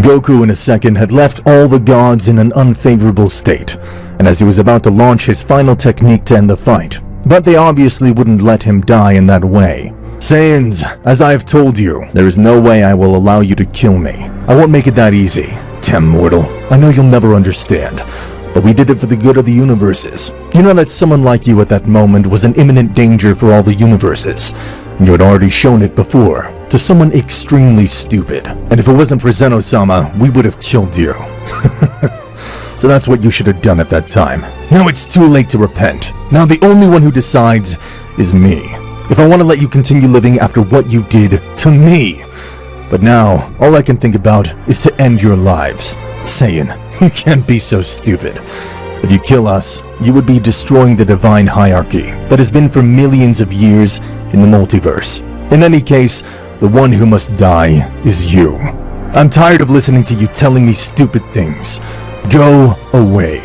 Goku in a second had left all the gods in an unfavorable state, and as he was about to launch his final technique to end the fight, but they obviously wouldn't let him die in that way. Saiyans, as I have told you, there is no way I will allow you to kill me. I won't make it that easy. Damn mortal, I know you'll never understand, but we did it for the good of the universes. You know that someone like you at that moment was an imminent danger for all the universes, and you had already shown it before, to someone extremely stupid. And if it wasn't for Zenosama, we would have killed you. So that's what you should have done at that time. Now it's too late to repent. Now the only one who decides is me. If I want to let you continue living after what you did to me. But now, all I can think about is to end your lives. Saiyan, you can't be so stupid. If you kill us, you would be destroying the divine hierarchy that has been for millions of years in the multiverse. In any case, the one who must die is you. I'm tired of listening to you telling me stupid things. Go away.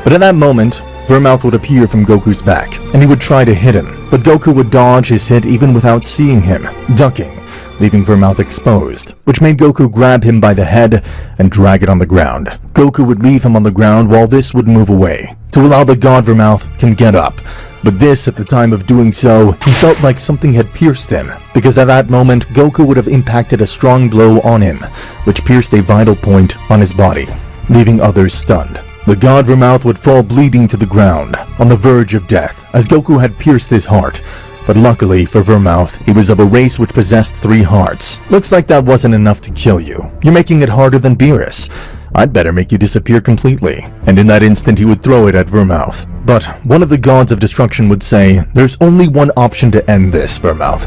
But at that moment, Vermouth would appear from Goku's back, and he would try to hit him, but Goku would dodge his hit even without seeing him, ducking, leaving Vermouth exposed, which made Goku grab him by the head and drag it on the ground. Goku would leave him on the ground while this would move away, to allow the god Vermouth can get up. But this, at the time of doing so, he felt like something had pierced him, because at that moment, Goku would have impacted a strong blow on him, which pierced a vital point on his body, leaving others stunned. The god Vermouth would fall bleeding to the ground, on the verge of death, as Goku had pierced his heart. But luckily for Vermouth, he was of a race which possessed 3 hearts. Looks like that wasn't enough to kill you. You're making it harder than BEERUS. I'd better make you disappear completely. And in that instant he would throw it at Vermouth. But one of the gods of destruction would say, there's only one option to end this, Vermouth.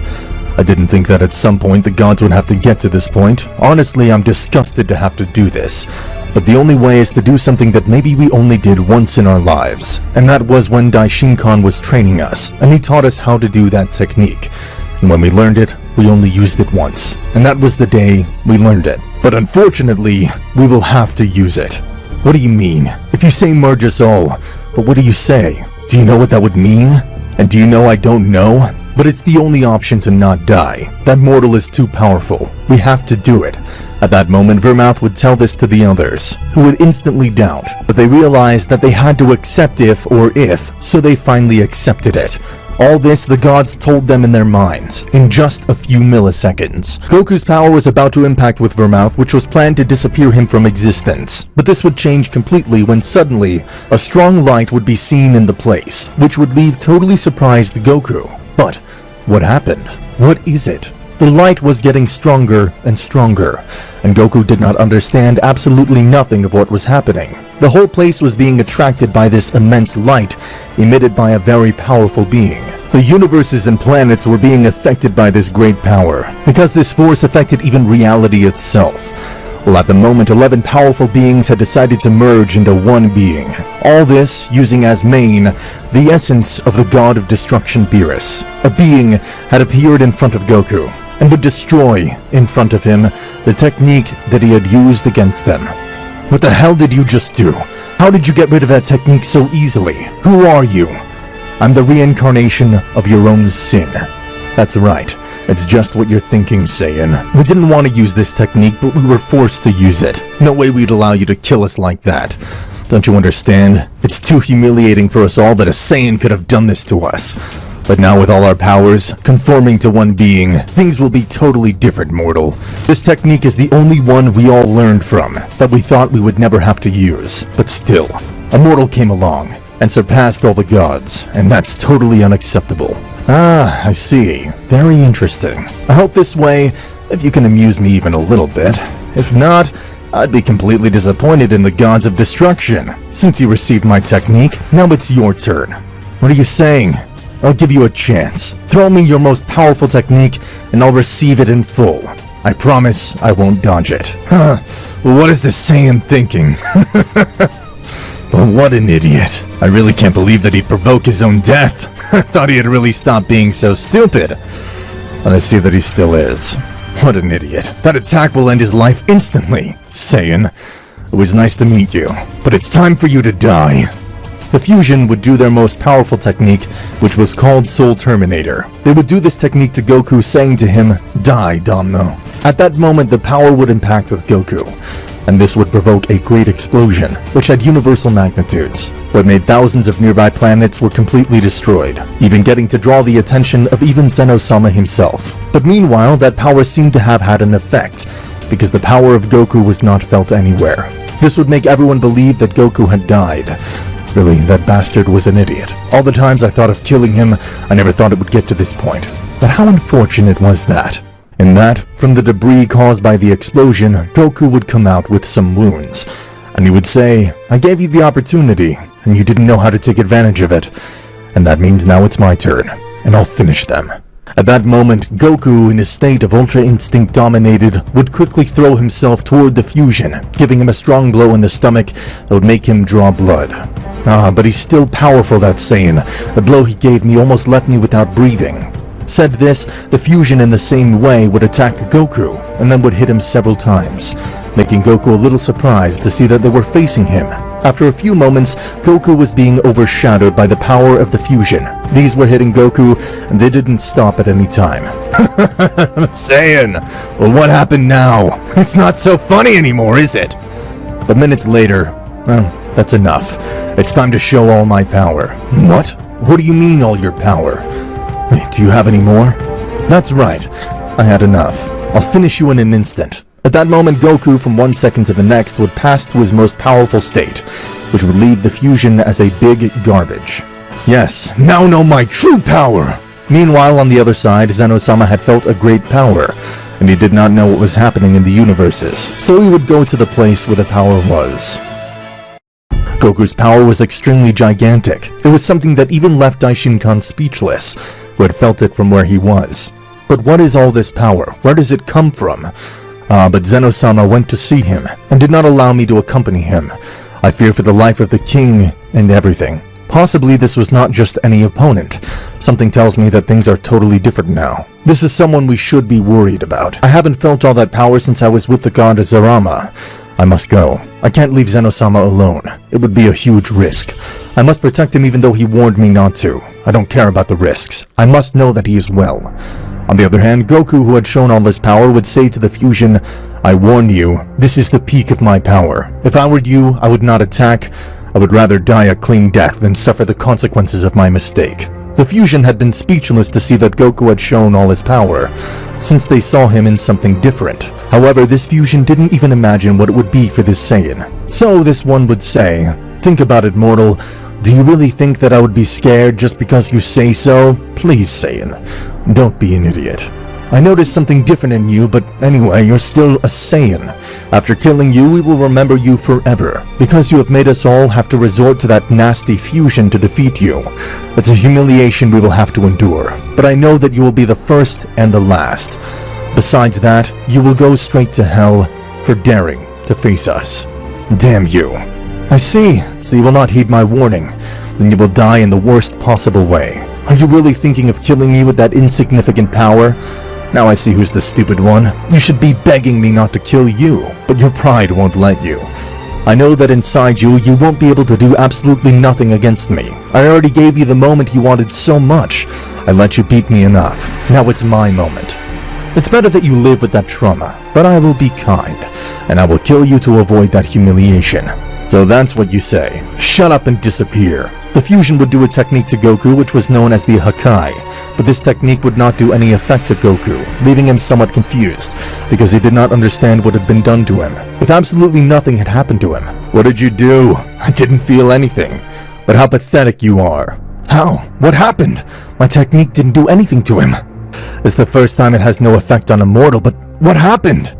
I didn't think that at some point the gods would have to get to this point. Honestly, I'm disgusted to have to do this. But the only way is to do something that maybe we only did once in our lives. And that was when Daishinkan was training us, and he taught us how to do that technique. And when we learned it, we only used it once. And that was the day we learned it. But unfortunately, we will have to use it. What do you mean? If you say merge us all, but what do you say? Do you know what that would mean? And do you know I don't know? But it's the only option to not die. That mortal is too powerful. We have to do it. At that moment, Vermouth would tell this to the others, who would instantly doubt, but they realized that they had to accept if, so they finally accepted it. All this the gods told them in their minds, in just a few milliseconds. Goku's power was about to impact with Vermouth, which was planned to disappear him from existence. But this would change completely when suddenly, a strong light would be seen in the place, which would leave totally surprised Goku. But what happened? What is it? The light was getting stronger and stronger, and Goku did not understand absolutely nothing of what was happening. The whole place was being attracted by this immense light, emitted by a very powerful being. The universes and planets were being affected by this great power, because this force affected even reality itself. Well, at the moment, 11 powerful beings had decided to merge into one being. All this using as main the essence of the god of destruction BEERUS. A being had appeared in front of Goku, and would destroy, in front of him, the technique that he had used against them. What the hell did you just do? How did you get rid of that technique so easily? Who are you? I'm the reincarnation of your own sin. That's right. It's just what you're thinking, Saiyan. We didn't want to use this technique, but we were forced to use it. No way we'd allow you to kill us like that. Don't you understand? It's too humiliating for us all that a Saiyan could have done this to us. But now with all our powers, conforming to one being, things will be totally different, mortal. This technique is the only one we all learned from, that we thought we would never have to use. But still, a mortal came along, and surpassed all the gods, and that's totally unacceptable. Ah, I see. Very interesting. I hope this way, if you can amuse me even a little bit. If not, I'd be completely disappointed in the gods of destruction. Since you received my technique, now it's your turn. What are you saying? I'll give you a chance. Throw me your most powerful technique, and I'll receive it in full. I promise I won't dodge it. Huh, what is this Saiyan thinking? But what an idiot. I really can't believe that he'd provoke his own death. I thought he had really stopped being so stupid. But I see that he still is. What an idiot. That attack will end his life instantly. Saiyan, it was nice to meet you, but it's time for you to die. The fusion would do their most powerful technique, which was called Soul Terminator. They would do this technique to Goku, saying to him, "Die, Domino." At that moment, the power would impact with Goku, and this would provoke a great explosion, which had universal magnitudes. What made thousands of nearby planets were completely destroyed, even getting to draw the attention of even Zenosama himself. But meanwhile, that power seemed to have had an effect, because the power of Goku was not felt anywhere. This would make everyone believe that Goku had died. Really, that bastard was an idiot. All the times I thought of killing him, I never thought it would get to this point. But how unfortunate was that? In that, from the debris caused by the explosion, Goku would come out with some wounds. And he would say, "I gave you the opportunity, and you didn't know how to take advantage of it. And that means now it's my turn, and I'll finish them." At that moment, Goku, in a state of Ultra Instinct dominated, would quickly throw himself toward the fusion, giving him a strong blow in the stomach that would make him draw blood. But he's still powerful, that Saiyan. The blow he gave me almost left me without breathing. Said this, the fusion in the same way would attack Goku, and then would hit him several times, making Goku a little surprised to see that they were facing him. After a few moments, Goku was being overshadowed by the power of the fusion. These were hitting Goku, and they didn't stop at any time. Saiyan, well, what happened now? It's not so funny anymore, is it? But minutes later, well, that's enough. It's time to show all my power. What? What do you mean all your power? Wait, do you have any more? That's right. I had enough. I'll finish you in an instant. At that moment, Goku, from one second to the next, would pass to his most powerful state, which would leave the fusion as a big garbage. Yes, now know my true power! Meanwhile, on the other side, Zenosama had felt a great power, and he did not know what was happening in the universes, so he would go to the place where the power was. Goku's power was extremely gigantic. It was something that even left Daishinkan speechless, who had felt it from where he was. But what is all this power? Where does it come from? But Zenosama went to see him, and did not allow me to accompany him. I fear for the life of the king and everything. Possibly this was not just any opponent. Something tells me that things are totally different now. This is someone we should be worried about. I haven't felt all that power since I was with the god Zarama. I must go. I can't leave Zenosama alone. It would be a huge risk. I must protect him even though he warned me not to. I don't care about the risks. I must know that he is well. On the other hand, Goku, who had shown all his power, would say to the fusion, "I warn you, this is the peak of my power. If I were you, I would not attack. I would rather die a clean death than suffer the consequences of my mistake." The fusion had been speechless to see that Goku had shown all his power, since they saw him in something different. However, this fusion didn't even imagine what it would be for this Saiyan. So this one would say, "Think about it, mortal. Do you really think that I would be scared just because you say so? Please, Saiyan, don't be an idiot. I noticed something different in you, but anyway, you're still a Saiyan. After killing you, we will remember you forever, because you have made us all have to resort to that nasty fusion to defeat you. It's a humiliation we will have to endure, but I know that you will be the first and the last. Besides that, you will go straight to hell for daring to face us. Damn you." "I see, so you will not heed my warning. Then you will die in the worst possible way. Are you really thinking of killing me with that insignificant power? Now I see who's the stupid one. You should be begging me not to kill you, but your pride won't let you. I know that inside you, you won't be able to do absolutely nothing against me. I already gave you the moment you wanted so much. I let you beat me enough. Now it's my moment. It's better that you live with that trauma, but I will be kind, and I will kill you to avoid that humiliation. So that's what you say. Shut up and disappear." The fusion would do a technique to Goku which was known as the Hakai, but this technique would not do any effect to Goku, leaving him somewhat confused, because he did not understand what had been done to him. If absolutely nothing had happened to him. "What did you do? I didn't feel anything. But how pathetic you are." "How? What happened? My technique didn't do anything to him." "It's the first time it has no effect on a mortal, but what happened?"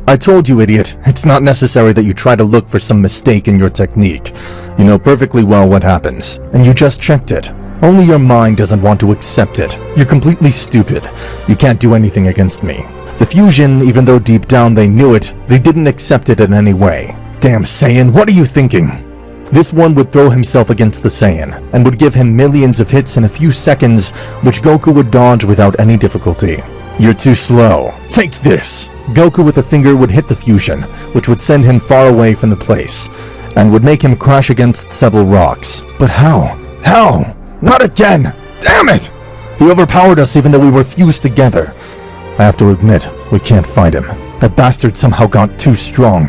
"I told you, idiot. It's not necessary that you try to look for some mistake in your technique. You know perfectly well what happens, and you just checked it. Only your mind doesn't want to accept it. You're completely stupid. You can't do anything against me." The fusion, even though deep down they knew it, they didn't accept it in any way. "Damn Saiyan, what are you thinking?" This one would throw himself against the Saiyan, and would give him millions of hits in a few seconds, which Goku would dodge without any difficulty. "You're too slow. Take this." Goku with a finger would hit the fusion, which would send him far away from the place. and would make him crash against several rocks. But how? How? Not again! Damn it! He overpowered us even though we were fused together. I have to admit, we can't fight him. That bastard somehow got too strong.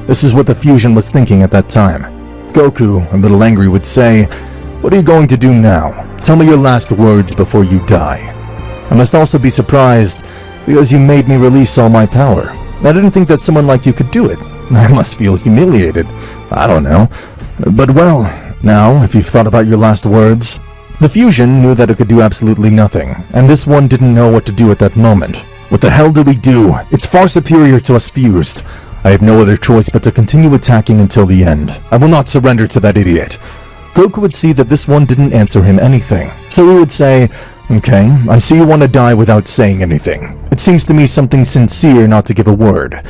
This is what the fusion was thinking at that time. Goku, a little angry, would say, "What are you going to do now? Tell me your last words before you die." I must also be surprised because you made me release all my power. I didn't think that someone like you could do it. I must feel humiliated. I don't know. But well, now, if you've thought about your last words... The fusion knew that it could do absolutely nothing, and this one didn't know what to do at that moment. What the hell do we do? It's far superior to us fused. I have no other choice but to continue attacking until the end. I will not surrender to that idiot. Goku would see that this one didn't answer him anything, so he would say, "Okay, I see you want to die without saying anything. It seems to me something sincere not to give a word."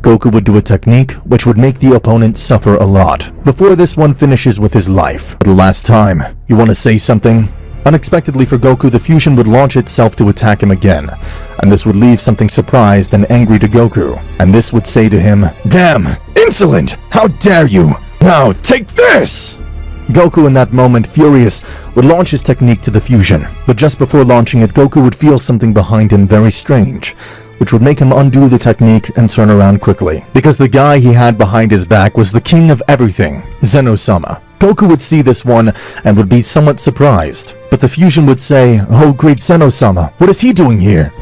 Goku would do a technique which would make the opponent suffer a lot, before this one finishes with his life. For the last time, you want to say something? Unexpectedly for Goku, the fusion would launch itself to attack him again, and this would leave something surprised and angry to Goku, and this would say to him, "Damn! Insolent! How dare you! Now, take this!" Goku in that moment, furious, would launch his technique to the fusion, but just before launching it, Goku would feel something behind him very strange, which would make him undo the technique and turn around quickly, because the guy he had behind his back was the king of everything, Zenosama. Goku would see this one and would be somewhat surprised, but the fusion would say, "Oh great Zenosama, what is he doing here?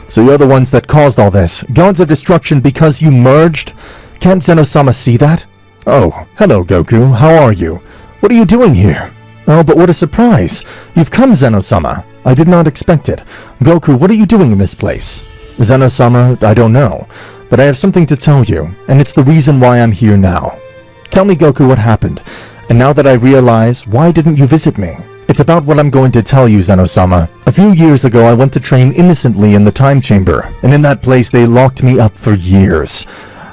So you're the ones that caused all this, gods of destruction, because you merged? Can't Zenosama see that? Oh, hello Goku, how are you? What are you doing here? Oh, but what a surprise! You've come, Zenosama. I did not expect it. Goku, what are you doing in this place?" "Zenosama, I don't know, but I have something to tell you, and it's the reason why I'm here now." "Tell me, Goku, what happened? And now that I realize, why didn't you visit me?" "It's about what I'm going to tell you, Zenosama. A few years ago, I went to train innocently in the time chamber, and in that place they locked me up for years.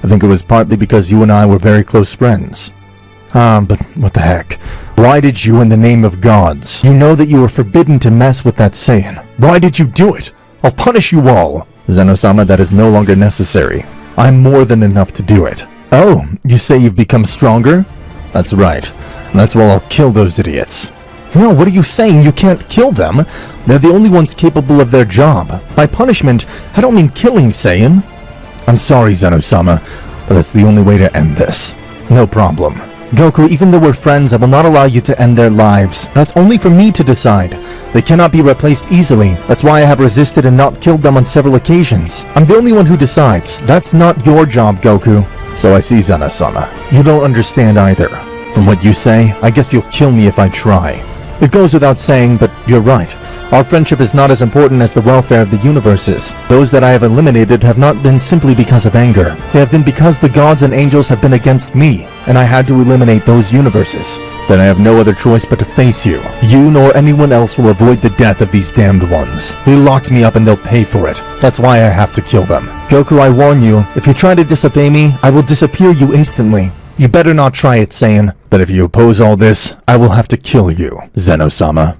I think it was partly because you and I were very close friends." But what the heck? Why did you, in the name of gods, you know that you were forbidden to mess with that Saiyan? Why did you do it? I'll punish you all." "Zenosama, that is no longer necessary. I'm more than enough to do it." "Oh, you say you've become stronger?" "That's right. And that's why I'll kill those idiots." "No, what are you saying? You can't kill them. They're the only ones capable of their job. By punishment, I don't mean killing, Saiyan." "I'm sorry, Zenosama, but that's the only way to end this." "No problem. Goku, even though we're friends, I will not allow you to end their lives. That's only for me to decide. They cannot be replaced easily. That's why I have resisted and not killed them on several occasions. I'm the only one who decides. That's not your job, Goku." "So I see, Zenosama. You don't understand either. From what you say, I guess you'll kill me if I try." "It goes without saying, but you're right. Our friendship is not as important as the welfare of the universes. Those that I have eliminated have not been simply because of anger. They have been because the gods and angels have been against me, and I had to eliminate those universes. Then I have no other choice but to face you. You nor anyone else will avoid the death of these damned ones. They locked me up and they'll pay for it. That's why I have to kill them. Goku, I warn you, if you try to disobey me, I will disappear you instantly. You better not try it, Saiyan. But if you oppose all this, I will have to kill you, Zenosama."